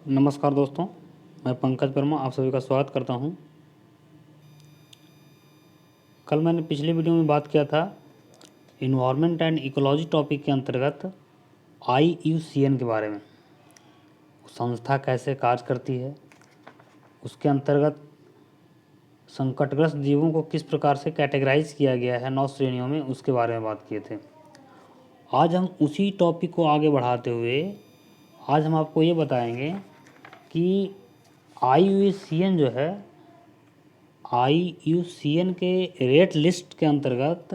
नमस्कार दोस्तों, मैं पंकज वर्मा आप सभी का स्वागत करता हूं। कल मैंने पिछले वीडियो में बात किया था इन्वायरमेंट एंड इकोलॉजी टॉपिक के अंतर्गत IUCN के बारे में। संस्था कैसे कार्य करती है, उसके अंतर्गत संकटग्रस्त जीवों को किस प्रकार से कैटेगराइज किया गया है 9 श्रेणियों में, उसके बारे में बात किए थे। आज हम उसी टॉपिक को आगे बढ़ाते हुए आज हम आपको ये बताएंगे कि IUCN जो है, IUCN के रेट लिस्ट के अंतर्गत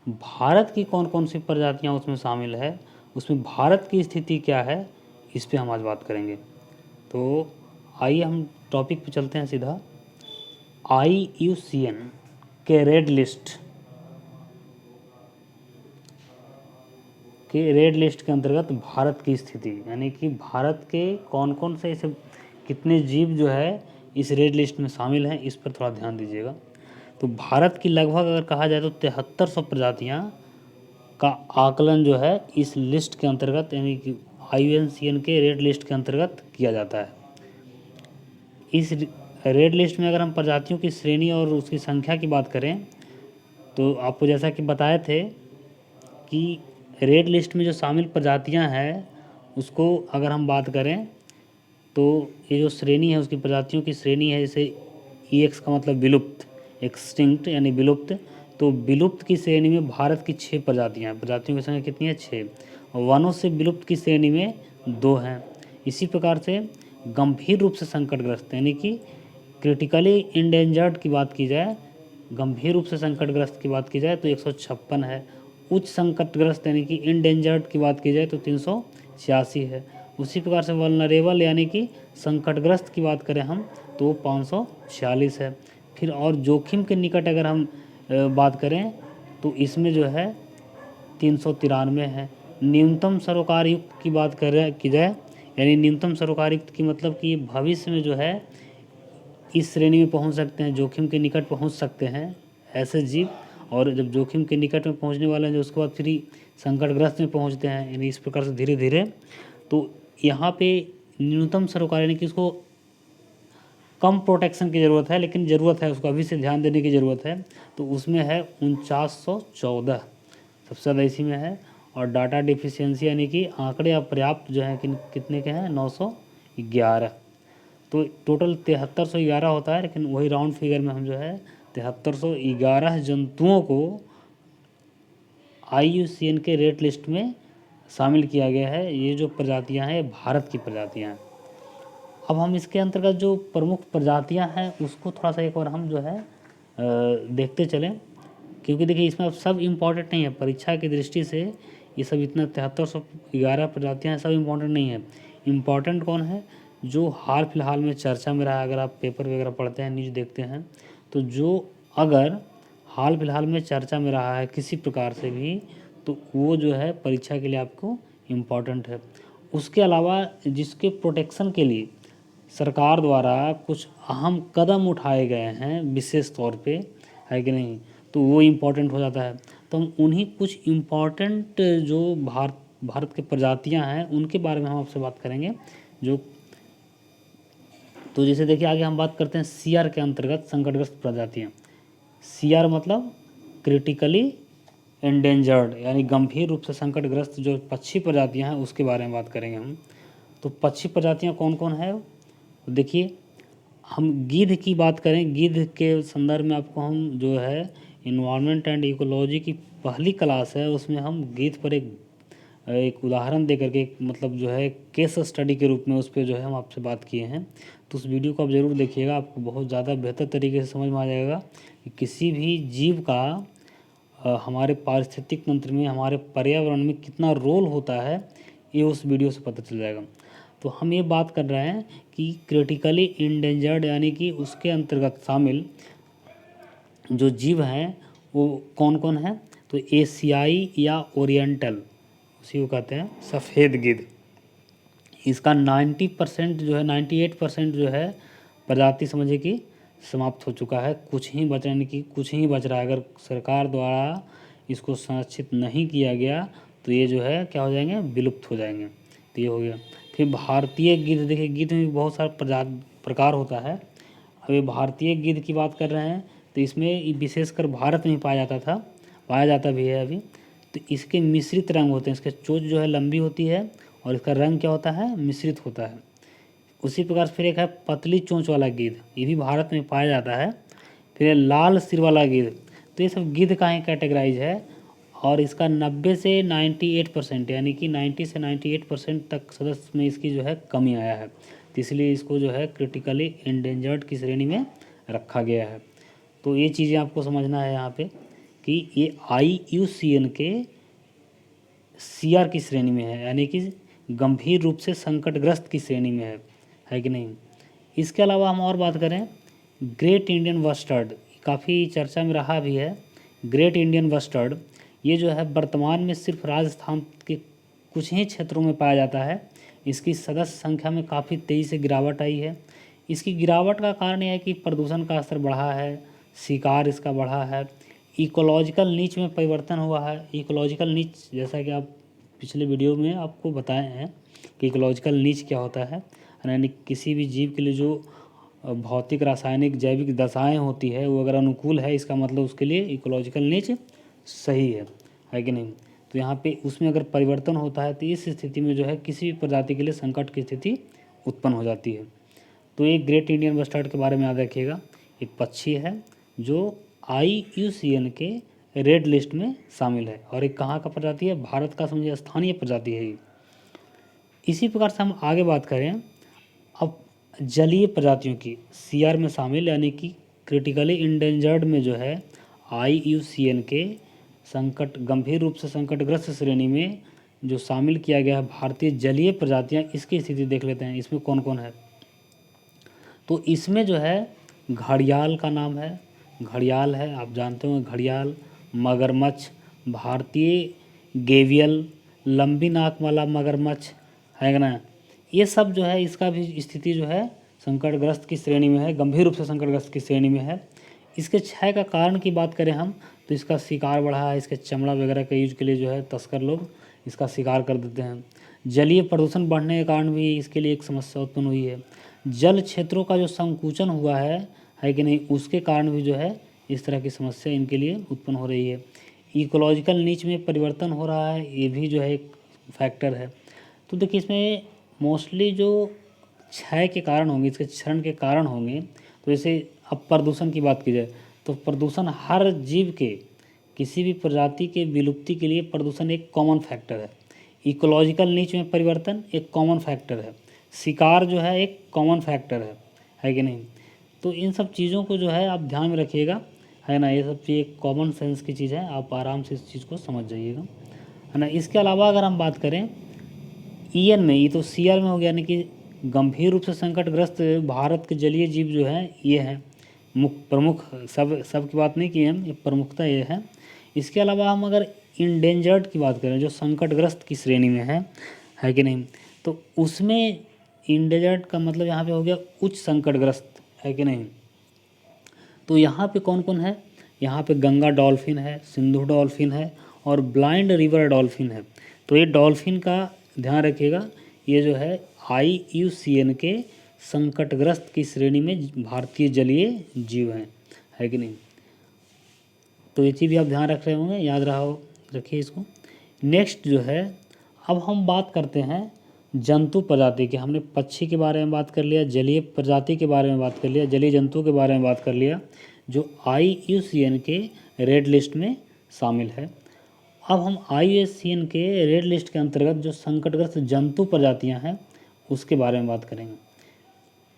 भारत की कौन कौन सी प्रजातियां उसमें शामिल है, उसमें भारत की स्थिति क्या है, इस पे हम आज बात करेंगे। तो आइए हम टॉपिक पे चलते हैं सीधा। IUCN के रेड लिस्ट के अंतर्गत भारत की स्थिति, यानी कि भारत के कौन कौन से ऐसे कितने जीव जो है इस रेड लिस्ट में शामिल हैं, इस पर थोड़ा ध्यान दीजिएगा। तो भारत की लगभग अगर कहा जाए तो 7300 प्रजातियां का आकलन जो है इस लिस्ट के अंतर्गत, यानी कि IUCN के रेड लिस्ट के अंतर्गत किया जाता है। इस रेड लिस्ट में अगर हम प्रजातियों की श्रेणी और उसकी संख्या की बात करें तो आपको जैसा कि बताए थे कि रेड लिस्ट में जो शामिल प्रजातियां हैं उसको अगर हम बात करें तो ये जो श्रेणी है उसकी प्रजातियों की श्रेणी है, जैसे EX का मतलब विलुप्त, एक्सटिंक्ट यानी विलुप्त। तो विलुप्त की श्रेणी में भारत की 6 प्रजातियां हैं। प्रजातियों की संख्या कितनी है? 6। और वनों से विलुप्त की श्रेणी में 2 हैं। इसी प्रकार से गंभीर रूप से संकटग्रस्त यानी कि क्रिटिकली इंडेंजर्ड की बात की जाए, गंभीर रूप से संकटग्रस्त की बात की जाए तो 156 है। उच्च संकटग्रस्त यानी कि इंडेंजर्ड की बात की जाए तो 386 है। उसी प्रकार से वल्नरेबल यानी कि संकटग्रस्त की बात करें हम तो 546 है। फिर और जोखिम के निकट अगर हम बात करें तो इसमें जो है 393 है। न्यूनतम सरोकार युक्त की बात की जाए, यानी न्यूनतम सरोकार युक्त की मतलब कि भविष्य में जो है इस श्रेणी में पहुंच सकते हैं, जोखिम के निकट पहुंच सकते हैं ऐसे जीव। और जब जोखिम के निकट में पहुंचने वाले हैं जो उसके बाद फिर संकटग्रस्त में पहुंचते हैं, यानी इस प्रकार से धीरे धीरे। तो यहाँ पे न्यूनतम सरोकार यानी कि इसको कम प्रोटेक्शन की ज़रूरत है, लेकिन ज़रूरत है उसको, अभी से ध्यान देने की ज़रूरत है। तो उसमें है 4914, सबसे ज़्यादा इसी में है। और डाटा डिफिशियंसी यानी कि आंकड़े अपर्याप्त जो हैं कितने के हैं? 911। तो टोटल 7311 होता है, लेकिन वही राउंड फिगर में हम जो है 7311 जंतुओं को IUCN के रेट लिस्ट में शामिल किया गया है। ये जो प्रजातियां हैं भारत की प्रजातियां हैं। अब हम इसके अंतर्गत जो प्रमुख प्रजातियां हैं उसको थोड़ा सा एक बार हम जो है देखते चलें, क्योंकि देखिए इसमें अब सब इम्पॉर्टेंट नहीं है परीक्षा की दृष्टि से। ये सब इतना 7311 प्रजातियां हैं, सब इम्पॉर्टेंट नहीं है। इम्पॉर्टेंट कौन है? जो हाल फिलहाल में चर्चा में रहा, अगर आप पेपर वगैरह पढ़ते हैं, न्यूज़ देखते हैं, तो जो अगर हाल फिलहाल में चर्चा में रहा है किसी प्रकार से भी, तो वो जो है परीक्षा के लिए आपको इम्पॉर्टेंट है। उसके अलावा जिसके प्रोटेक्शन के लिए सरकार द्वारा कुछ अहम कदम उठाए गए हैं विशेष तौर पे, है कि नहीं, तो वो इम्पोर्टेंट हो जाता है। तो हम उन्हीं कुछ इम्पॉर्टेंट जो भारत के प्रजातियां हैं उनके बारे में हम आपसे बात करेंगे। जो तो जैसे देखिए आगे हम बात करते हैं CR के अंतर्गत संकटग्रस्त प्रजातियां। CR मतलब क्रिटिकली एंडेंजर्ड, यानी गंभीर रूप से संकटग्रस्त जो पक्षी प्रजातियां हैं उसके बारे में बात करेंगे हम। तो पक्षी प्रजातियां कौन कौन है? देखिए हम गिद्ध की बात करें, गिद्ध के संदर्भ में आपको हम जो है इन्वायरमेंट एंड इकोलॉजी की पहली क्लास है उसमें हम गिद्ध पर एक उदाहरण दे करके, मतलब जो है केस स्टडी के रूप में उस पर जो है हम आपसे बात किए हैं। तो उस वीडियो को आप ज़रूर देखिएगा, आपको बहुत ज़्यादा बेहतर तरीके से समझ में आ जाएगा कि किसी भी जीव का हमारे पारिस्थितिक तंत्र में, हमारे पर्यावरण में कितना रोल होता है, ये उस वीडियो से पता चल जाएगा। तो हम ये बात कर रहे हैं कि क्रिटिकली इंडेंजर्ड यानी कि उसके अंतर्गत शामिल जो जीव हैं वो कौन कौन है? तो एशियाई या ओरिएंटल, उसी को कहते हैं सफ़ेद गिद्ध। इसका 90% जो है, 98% जो है प्रजाति समझिए कि समाप्त हो चुका है। कुछ ही बचने की, कुछ ही बच रहा है। अगर सरकार द्वारा इसको संरक्षित नहीं किया गया तो ये जो है क्या हो जाएंगे? विलुप्त हो जाएंगे। तो ये हो गया। फिर भारतीय गिद्ध, देखिए गिद्ध में भी बहुत सारा प्रकार होता है। अभी भारतीय गिद्ध की बात कर रहे हैं तो इसमें विशेषकर भारत में पाया जाता भी है अभी। तो इसके मिश्रित रंग होते हैं, इसके चोंच जो है लंबी होती है और इसका रंग क्या होता है, मिश्रित होता है। उसी प्रकार फिर एक है पतली चोंच वाला गिद्ध, ये भी भारत में पाया जाता है। फिर लाल सिर वाला गिद्ध, तो ये सब गिद्ध का ही कैटेगराइज है और इसका 90 से 98% यानी कि 90 से 98% तक सदस्य में इसकी जो है कमी आया है। तो इसलिए इसको जो है क्रिटिकली इंडेंजर्ड की श्रेणी में रखा गया है। तो ये चीज़ें आपको समझना है यहाँ पे कि ये IUCN के CR की श्रेणी में है, यानी कि गंभीर रूप से संकटग्रस्त की श्रेणी में है कि नहीं। इसके अलावा हम और बात करें, ग्रेट इंडियन बस्टर्ड काफ़ी चर्चा में रहा भी है। ग्रेट इंडियन बस्टर्ड ये जो है वर्तमान में सिर्फ राजस्थान के कुछ ही क्षेत्रों में पाया जाता है। इसकी सदस्य संख्या में काफ़ी तेज़ी से गिरावट आई है। इसकी गिरावट का कारण यह है कि प्रदूषण का स्तर बढ़ा है, शिकार इसका बढ़ा है, इकोलॉजिकल नीच में परिवर्तन हुआ है। इकोलॉजिकल नीच जैसा कि आप पिछले वीडियो में आपको बताए हैं कि इकोलॉजिकल नीच क्या होता है, यानी किसी भी जीव के लिए जो भौतिक, रासायनिक, जैविक दशाएं होती है वो अगर अनुकूल है, इसका मतलब उसके लिए इकोलॉजिकल नीच सही है कि नहीं। तो यहाँ पे उसमें अगर परिवर्तन होता है तो इस स्थिति में जो है किसी भी प्रजाति के लिए संकट की स्थिति उत्पन्न हो जाती है। तो एक ग्रेट इंडियन बस्टर्ड के बारे में याद रखिएगा, एक पक्षी है जो IUCN के रेड लिस्ट में शामिल है और एक कहाँ का प्रजाति है, भारत का समझिए स्थानीय प्रजाति है ये। इसी प्रकार से हम आगे बात करें अब जलीय प्रजातियों की CR में शामिल यानी कि क्रिटिकली इंडेंजर्ड में जो है IUCN के गंभीर रूप से संकटग्रस्त श्रेणी में जो शामिल किया गया है भारतीय जलीय प्रजातियां, इसकी स्थिति देख लेते हैं इसमें कौन कौन है। तो इसमें जो है घड़ियाल का नाम है, घड़ियाल है, आप जानते होंगे घड़ियाल, मगरमच्छ, भारतीय गेवियल, लंबी नाक वाला मगरमच्छ है ना, ये सब जो है इसका भी स्थिति जो है संकटग्रस्त की श्रेणी में है, गंभीर रूप से संकटग्रस्त की श्रेणी में है। इसके क्षय का कारण की बात करें हम तो इसका शिकार बढ़ा है, इसके चमड़ा वगैरह के यूज के लिए जो है तस्कर लोग इसका शिकार कर देते हैं। जलीय प्रदूषण बढ़ने के कारण भी इसके लिए एक समस्या उत्पन्न हुई है। जल क्षेत्रों का जो संकुचन हुआ है कि नहीं, उसके कारण भी जो है इस तरह की समस्या इनके लिए उत्पन्न हो रही है। इकोलॉजिकल नीच में परिवर्तन हो रहा है, ये भी जो है एक फैक्टर है। तो देखिए इसमें मोस्टली जो क्षय के कारण होंगे, इसके क्षरण के कारण होंगे, तो जैसे अब प्रदूषण की बात की जाए तो प्रदूषण हर जीव के किसी भी प्रजाति के विलुप्ति के लिए प्रदूषण एक कॉमन फैक्टर है। इकोलॉजिकल नीच में परिवर्तन एक कॉमन फैक्टर है, शिकार जो है एक कॉमन फैक्टर है कि नहीं। तो इन सब चीज़ों को जो है आप ध्यान में रखिएगा, है ना, ये सब चीज़ एक कॉमन सेंस की चीज़ है, आप आराम से इस चीज़ को समझ जाइएगा, है ना। इसके अलावा अगर हम बात करें EN में, ये तो CR में हो गया, यानी कि गंभीर रूप से संकटग्रस्त भारत के जलीय जीव जो हैं ये हैं प्रमुख, सब की बात नहीं की हम, ये प्रमुखता ये है। इसके अलावा हम अगर इंडेंजर्ड की बात करें जो संकटग्रस्त की श्रेणी में है कि नहीं, तो उसमें इंडेंजर्ड का मतलब यहाँ पे हो गया उच्च संकटग्रस्त, है कि नहीं। तो यहाँ पे कौन कौन है, यहाँ पे गंगा डॉल्फिन है, सिंधु डॉल्फिन है और ब्लाइंड रिवर डॉल्फिन है। तो ये डॉल्फिन का ध्यान रखिएगा, ये जो है IUCN के संकटग्रस्त की श्रेणी में भारतीय जलीय जीव हैं, है कि नहीं। तो ये चीज़ भी आप ध्यान रख रहे होंगे, याद रखिए इसको। नेक्स्ट जो है अब हम बात करते हैं जंतु प्रजाति के। हमने पक्षी के बारे में बात कर लिया, जलीय प्रजाति के बारे में बात कर लिया, जलीय जंतु के बारे में बात कर लिया जो IUCN के रेड लिस्ट में शामिल है। अब हम IUCN के रेड लिस्ट के अंतर्गत जो संकटग्रस्त जंतु प्रजातियां हैं उसके बारे में बात करेंगे।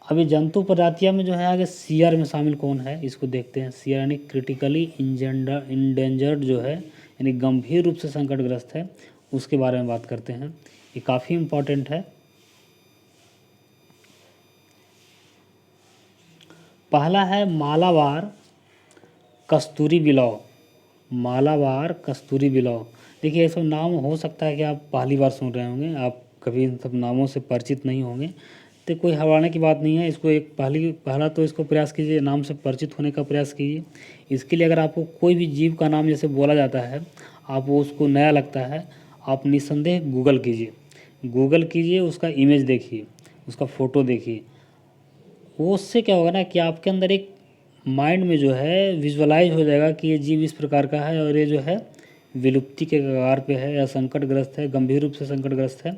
अभी जंतु प्रजातियां में जो है आगे CR में शामिल कौन है इसको देखते हैं। CR यानी क्रिटिकली इंडेंजर्ड जो है, यानी गंभीर रूप से संकटग्रस्त है, उसके बारे में बात करते हैं। ये काफ़ी इम्पॉर्टेंट है। पहला है मालाबार कस्तूरी बिलाव, मालाबार कस्तूरी बिलाव। देखिए ये सब नाम हो सकता है कि आप पहली बार सुन रहे होंगे, आप कभी इन सब नामों से परिचित नहीं होंगे, तो कोई घबराने की बात नहीं है। इसको एक पहला तो इसको प्रयास कीजिए, नाम से परिचित होने का प्रयास कीजिए। इसके लिए अगर आपको कोई भी जीव का नाम जैसे बोला जाता है, आप वो उसको नया लगता है, आप निस्संदेह गूगल कीजिए, गूगल कीजिए, उसका इमेज देखिए, उसका फ़ोटो देखिए। वो उससे क्या होगा ना कि आपके अंदर एक माइंड में जो है विजुअलाइज हो जाएगा कि ये जीव इस प्रकार का है और ये जो है विलुप्ति के कगार पे है या संकटग्रस्त है, गंभीर रूप से संकटग्रस्त है।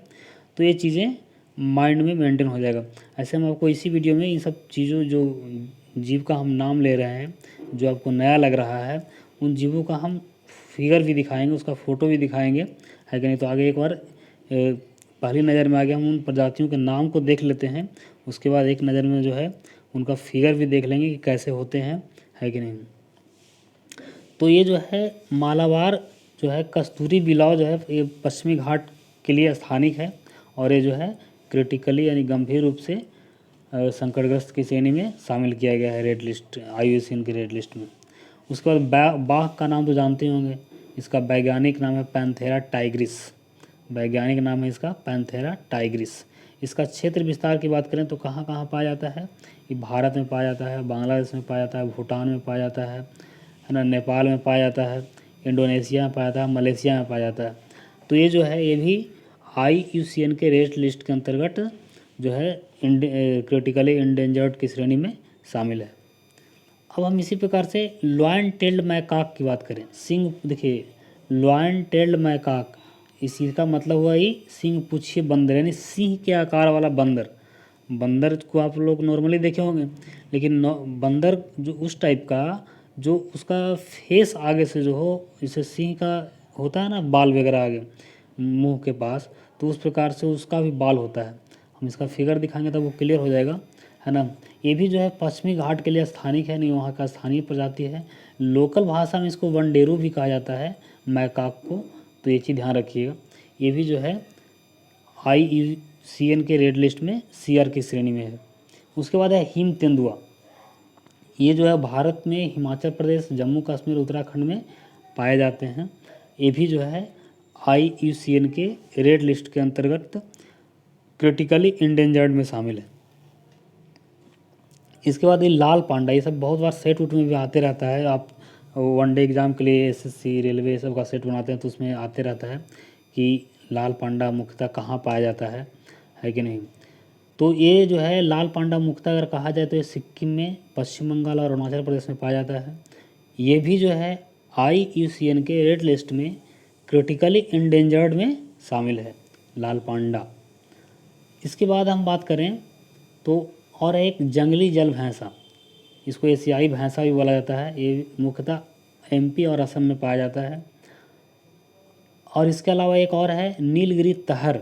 तो ये चीज़ें माइंड में मेंटेन हो जाएगा। ऐसे हम आपको इसी वीडियो में इन सब चीज़ों जो जीव का हम नाम ले रहे हैं, जो आपको नया लग रहा है, उन जीवों का हम फिगर भी दिखाएंगे, उसका फ़ोटो भी दिखाएंगे, है कि नहीं। तो आगे एक बार पहली नज़र में आगे हम उन प्रजातियों के नाम को देख लेते हैं, उसके बाद एक नज़र में जो है उनका फिगर भी देख लेंगे कि कैसे होते हैं, है कि नहीं। तो ये जो है मालाबार जो है कस्तूरी बिलाव जो है ये पश्चिमी घाट के लिए स्थानिक है और ये जो है क्रिटिकली यानी गंभीर रूप से संकटग्रस्त की श्रेणी में शामिल किया गया है रेड लिस्ट, IUCN की रेड लिस्ट में। उसके बाद बाघ का नाम तो जानते होंगे, इसका वैज्ञानिक नाम है पैंथेरा टाइग्रिस। वैज्ञानिक नाम है इसका पैंथेरा टाइग्रिस। इसका क्षेत्र विस्तार की बात करें तो कहाँ कहाँ पाया जाता है, ये भारत में पाया जाता है, बांग्लादेश में पाया जाता है, भूटान में पाया जाता है ना, नेपाल में पाया जाता है, इंडोनेशिया में पाया जाता है, मलेशिया में पाया जाता है। तो ये जो है ये भी IUCN के रेड लिस्ट के अंतर्गत जो है क्रिटिकली इंडेंजर्ड की श्रेणी में शामिल है। अब हम इसी प्रकार से लॉयन टेल्ड मैकाक की बात करें। सिंह देखिए, लॉयन टेल्ड मैकाक, इसी का मतलब हुआ ही सिंह पूछिए बंदर, यानी सिंह के आकार वाला बंदर। बंदर को आप लोग नॉर्मली देखे होंगे, लेकिन बंदर जो उस टाइप का जो उसका फेस आगे से जो हो, जैसे सिंह का होता है ना बाल वगैरह आगे मुंह के पास, तो उस प्रकार से उसका भी बाल होता है। हम इसका फिगर दिखाएंगे तब वो क्लियर हो जाएगा, है ना। ये भी जो है पश्चिमी घाट के लिए स्थानिक है, नहीं वहाँ का स्थानीय प्रजाति है। लोकल भाषा में इसको वनडेरू भी कहा जाता है मैकाक को, तो ये चीज़ ध्यान रखिएगा। ये भी जो है IUCN के रेड लिस्ट में CR की श्रेणी में है। उसके बाद है हिम तेंदुआ। ये जो है भारत में हिमाचल प्रदेश, जम्मू कश्मीर, उत्तराखंड में पाए जाते हैं। ये भी जो है IUCN के रेड लिस्ट के अंतर्गत क्रिटिकली इंडेंजर्ड में शामिल है। इसके बाद ये लाल पांडा, ये सब बहुत बार सेट उट में भी आते रहता है। आप वनडे एग्ज़ाम के लिए SSC, रेलवे सब का सेट बनाते हैं तो उसमें आते रहता है कि लाल पांडा मुख्यतः कहाँ पाया जाता है कि नहीं। तो ये जो है लाल पांडा मुख्यतः अगर कहा जाए तो ये सिक्किम में, पश्चिम बंगाल और अरुणाचल प्रदेश में पाया जाता है। ये भी जो है IUCN के रेड लिस्ट में क्रिटिकली इंडेंजर्ड में शामिल है लाल पांडा। इसके बाद हम बात करें तो और एक जंगली जल भैंसा, इसको एशियाई भैंसा भी बोला जाता है। ये मुख्यतः MP और असम में पाया जाता है। और इसके अलावा एक और है नीलगिरी तहर।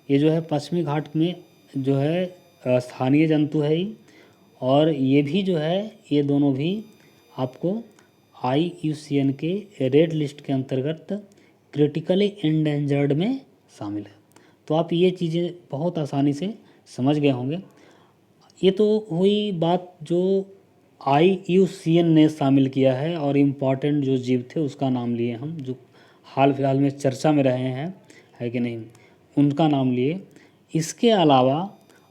ये जो है पश्चिमी घाट में जो है स्थानीय जंतु है ही, और ये भी जो है ये दोनों भी आपको IUCN के रेड लिस्ट के अंतर्गत क्रिटिकली इंडेंजर्ड में शामिल है। तो आप ये चीज़ें बहुत आसानी से समझ गए होंगे। ये तो हुई बात जो IUCN ने शामिल किया है और इम्पॉर्टेंट जो जीव थे उसका नाम लिए हम, जो हाल फिलहाल में चर्चा में रहे हैं, है कि नहीं, उनका नाम लिए। इसके अलावा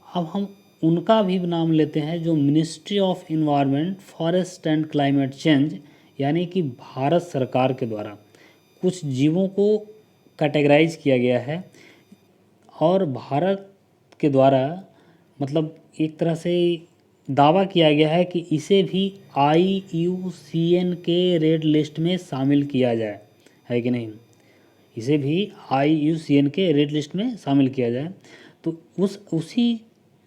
अब हम उनका भी नाम लेते हैं जो ministry of environment, forest and climate change, यानी कि भारत सरकार के द्वारा कुछ जीवों को कैटेगराइज किया गया है और भारत के द्वारा मतलब एक तरह से दावा किया गया है कि इसे भी IUCN के रेड लिस्ट में शामिल किया जाए, है कि नहीं। इसे भी IUCN के रेड लिस्ट में शामिल किया जाए। तो उसी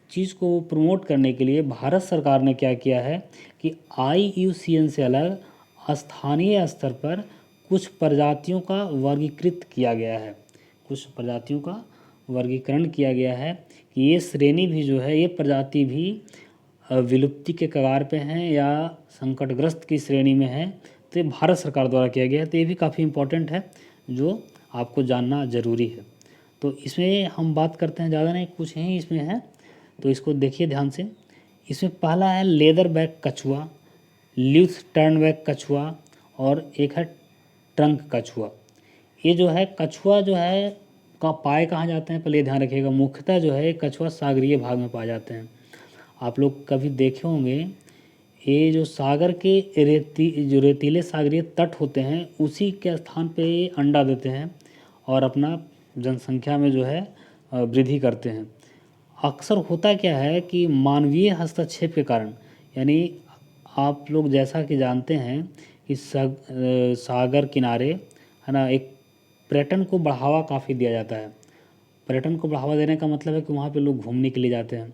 चीज़ को प्रमोट करने के लिए भारत सरकार ने क्या किया है कि IUCN से अलग स्थानीय स्तर पर कुछ प्रजातियों का वर्गीकृत किया गया है, कुछ प्रजातियों का वर्गीकरण किया गया है कि ये श्रेणी भी जो है, ये प्रजाति भी विलुप्ति के कगार पे हैं या संकटग्रस्त की श्रेणी में है। तो ये भारत सरकार द्वारा किया गया है। तो ये भी काफ़ी इम्पोर्टेंट है जो आपको जानना ज़रूरी है। तो इसमें हम बात करते हैं, ज़्यादा नहीं, कुछ ही इसमें है, तो इसको देखिए ध्यान से। इसमें पहला है लेदर बैक कछुआ, ल्यूथ टर्नबैक कछुआ, और एक है ट्रंक कछुआ। ये जो है कछुआ जो है का पाए कहाँ जाते हैं, पहले ये ध्यान रखिएगा। मुख्यतः जो है कछुआ सागरीय भाग में पाए जाते हैं। आप लोग कभी देखे होंगे ये जो सागर के रेतीले सागरीय तट होते हैं उसी के स्थान पे ये अंडा देते हैं और अपना जनसंख्या में जो है वृद्धि करते हैं। अक्सर होता क्या है कि मानवीय हस्तक्षेप के कारण, यानी आप लोग जैसा कि जानते हैं कि सागर किनारे है ना, एक पर्यटन को बढ़ावा काफ़ी दिया जाता है। पर्यटन को बढ़ावा देने का मतलब है कि वहाँ पे लोग घूमने के लिए जाते हैं,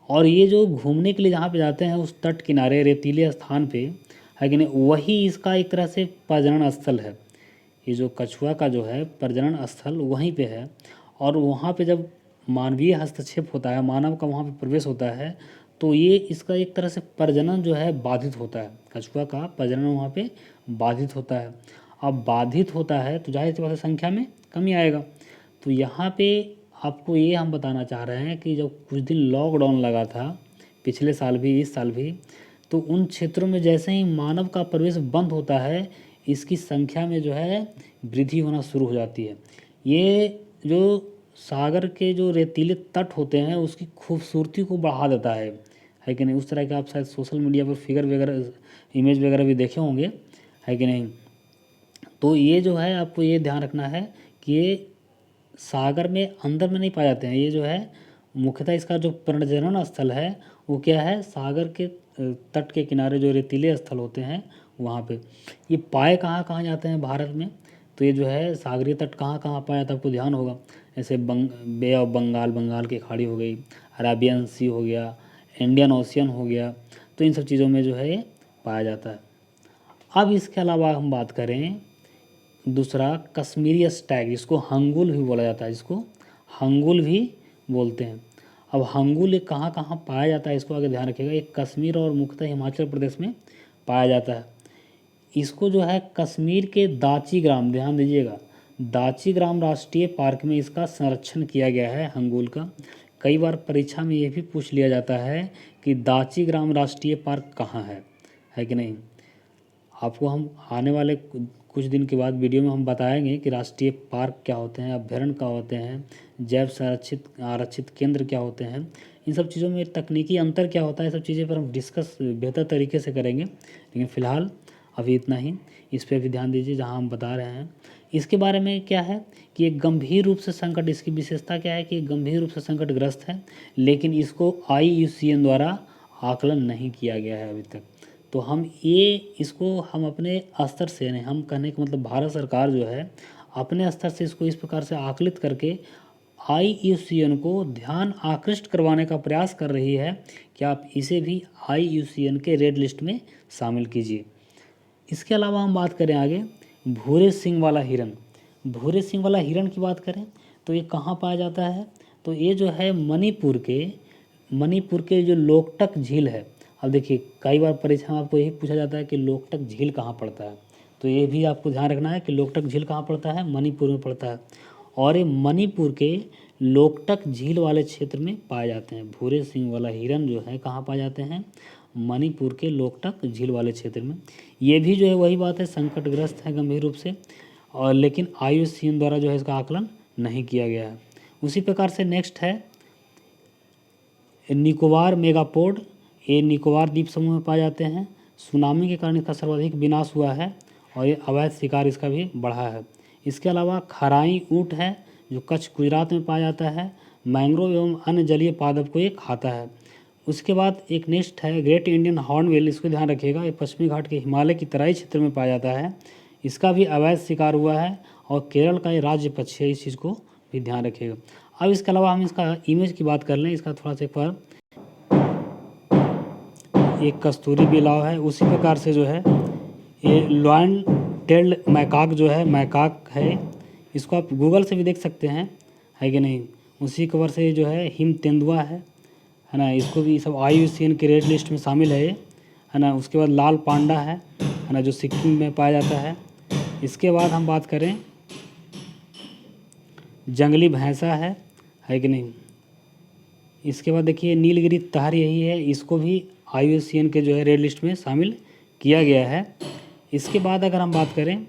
और ये जो घूमने के लिए जहाँ पे जाते हैं उस तट किनारे रेतीले स्थान पे है कि नहीं, वही इसका एक तरह से प्रजनन स्थल है। ये जो कछुआ का जो है प्रजनन स्थल वहीं पे है, और वहाँ पे जब मानवीय हस्तक्षेप होता है, मानव का वहाँ पे प्रवेश होता है, तो ये इसका एक तरह से प्रजनन जो है बाधित होता है। कछुआ का प्रजनन वहाँ पे बाधित होता है। अब बाधित होता है तो जाहिर सी बात है संख्या में कमी आएगा। तो यहाँ पे आपको ये हम बताना चाह रहे हैं कि जब कुछ दिन लॉकडाउन लगा था, पिछले साल भी इस साल भी, तो उन क्षेत्रों में जैसे ही मानव का प्रवेश बंद होता है, इसकी संख्या में जो है वृद्धि होना शुरू हो जाती है। ये जो सागर के जो रेतीले तट होते हैं उसकी खूबसूरती को बढ़ा देता है कि नहीं। उस तरह के आप शायद सोशल मीडिया पर फिगर वगैरह, इमेज वगैरह भी देखे होंगे, है कि नहीं। तो ये जो है आपको ये ध्यान रखना है कि ये सागर में अंदर में नहीं पाए जाते हैं। ये जो है मुख्यतः इसका जो प्रजनन स्थल है वो क्या है, सागर के तट के किनारे जो रेतीले स्थल होते हैं वहाँ पे। ये पाए कहाँ कहाँ जाते हैं भारत में, तो ये जो है सागरीय तट कहाँ कहाँ पाया जाता है आपको ध्यान होगा। जैसे बे ऑफ बंगाल, बंगाल की खाड़ी हो गई, अरेबियन सी हो गया, इंडियन ओशियन हो गया, तो इन सब चीज़ों में जो है ये पाया जाता है। अब इसके अलावा हम बात करें दूसरा, कश्मीरी स्टैग, जिसको हंगुल भी बोला जाता है, जिसको हंगुल भी बोलते हैं। अब हंगुल कहाँ कहाँ पाया जाता है इसको आगे ध्यान रखिएगा। ये कश्मीर और मुख्यतः हिमाचल प्रदेश में पाया जाता है। इसको जो है कश्मीर के दाची ग्राम, ध्यान दीजिएगा, दाची ग्राम राष्ट्रीय पार्क में इसका संरक्षण किया गया है हंगुल का। कई बार परीक्षा में ये भी पूछ लिया जाता है कि दाची ग्राम राष्ट्रीय पार्क कहाँ है कि नहीं। आपको हम आने वाले कुछ दिन के बाद वीडियो में हम बताएंगे कि राष्ट्रीय पार्क क्या होते हैं, अभ्यारण्य क्या होते हैं, जैव संरक्षित आरक्षित केंद्र क्या होते हैं, इन सब चीज़ों में तकनीकी अंतर क्या होता है, सब चीज़ें पर हम डिस्कस बेहतर तरीके से करेंगे। लेकिन फ़िलहाल अभी इतना ही, इस पर भी ध्यान दीजिए जहाँ हम बता रहे हैं। इसके बारे में क्या है कि एक गंभीर रूप से संकट, इसकी विशेषता क्या है कि गंभीर रूप से संकटग्रस्त है, लेकिन इसको IUCN द्वारा आकलन नहीं किया गया है अभी तक। तो हम ये इसको हम अपने स्तर से, नहीं हम कहने का मतलब भारत सरकार जो है अपने स्तर से इसको इस प्रकार से आकलित करके IUCN को ध्यान आकृष्ट करवाने का प्रयास कर रही है कि आप इसे भी IUCN के रेड लिस्ट में शामिल कीजिए। इसके अलावा हम बात करें आगे, भूरे सिंग वाला हिरन। भूरे सिंग वाला हिरन की बात करें तो ये कहाँ पाया जाता है, तो ये जो है मणिपुर के जो लोकटक झील है। अब देखिए कई बार परीक्षा में आपको यही पूछा जाता है कि लोकटक झील कहाँ पड़ता है, तो ये भी आपको ध्यान रखना है कि लोकटक झील कहाँ पड़ता है, मणिपुर में पड़ता है। और ये मणिपुर के लोकटक झील वाले क्षेत्र में पाए जाते हैं। भूरे सिंग वाला हिरन जो है कहाँ पाए जाते हैं, मणिपुर के लोकटक झील वाले क्षेत्र में। ये भी जो है वही बात है, संकटग्रस्त है गंभीर रूप से, और लेकिन IUCN द्वारा जो है इसका आकलन नहीं किया गया है। उसी प्रकार से नेक्स्ट है निकोबार मेगापोड। ये निकोबार द्वीप समूह में पाए जाते हैं। सुनामी के कारण इसका सर्वाधिक विनाश हुआ है और ये अवैध शिकार इसका भी बढ़ा है। इसके अलावा खराई ऊँट है जो कच्छ गुजरात में पाया जाता है। मैंग्रोव एवं अन्य जलीय पादप को ये खाता है। उसके बाद एक नेक्स्ट है ग्रेट इंडियन हॉर्नबिल, इसको ध्यान रखिएगा। ये पश्चिमी घाट के हिमालय की तराई क्षेत्र में पाया जाता है। इसका भी अवैध शिकार हुआ है और केरल का ये राज्य पक्षी है, इस चीज़ को भी ध्यान रखिएगा। अब इसके अलावा हम इसका इमेज की बात कर लें, इसका थोड़ा सा एक बार, एक कस्तूरी बिलाव है। उसी प्रकार से जो है ये लॉयन टेल्ड मैकाक जो है, मैकाक है, इसको आप गूगल से भी देख सकते हैं, है कि नहीं। उसी कवर से जो है हिम तेंदुआ है ना, इसको भी सब IUCN के रेड लिस्ट में शामिल है ना। उसके बाद लाल पांडा है ना, जो सिक्किम में पाया जाता है। इसके बाद हम बात करें जंगली भैंसा है कि नहीं। इसके बाद देखिए नीलगिरी तहर यही है, इसको भी IUCN के जो है रेड लिस्ट में शामिल किया गया है। इसके बाद अगर हम बात करें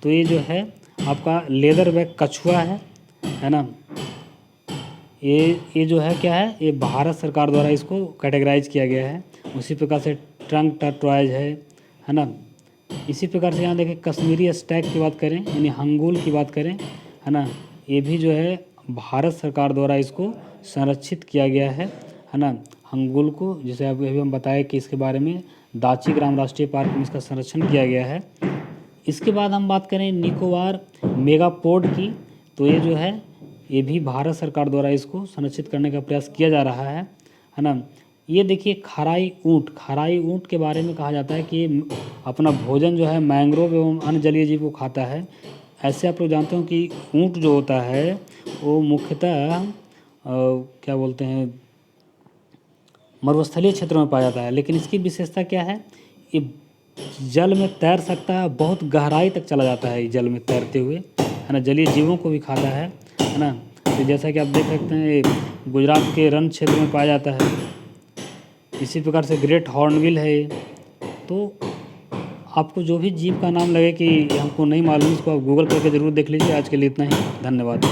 तो ये जो है आपका लेदर बैक कछुआ है ना। ये जो है क्या है, ये भारत सरकार द्वारा इसको कैटेगराइज किया गया है। उसी प्रकार से ट्रंक टर्टवाइज है ना। इसी प्रकार से यहाँ देखें कश्मीरी स्टैग की बात करें, यानी हंगुल की बात करें, है ना, ये भी जो है भारत सरकार द्वारा इसको संरक्षित किया गया है ना। हंगुल को, जैसे अभी हम बताए कि इसके बारे में, दाची ग्राम राष्ट्रीय पार्क में इसका संरक्षण किया गया है। इसके बाद हम बात करें निकोबार मेगापोड की, तो ये जो है ये भी भारत सरकार द्वारा इसको संरक्षित करने का प्रयास किया जा रहा है ना। ये देखिए खाराई ऊँट के बारे में कहा जाता है कि ये अपना भोजन जो है मैंग्रोव एवं अन्य जलीय जीव को खाता है। ऐसे आप लोग जानते हो कि ऊँट जो होता है वो मुख्यतः क्या बोलते हैं, मरुस्थलीय क्षेत्रों में पाया जाता है, लेकिन इसकी विशेषता क्या है, ये जल में तैर सकता है, बहुत गहराई तक चला जाता है जल में तैरते हुए, है ना। जलीय जीवों को भी खाता है ना। तो जैसा कि आप देख सकते हैं ये गुजरात के रण क्षेत्र में पाया जाता है। इसी प्रकार से ग्रेट हॉर्नबिल है ये। तो आपको जो भी जीव का नाम लगे कि हमको नहीं मालूम, इसको आप गूगल करके ज़रूर देख लीजिए। आज के लिए इतना ही, धन्यवाद।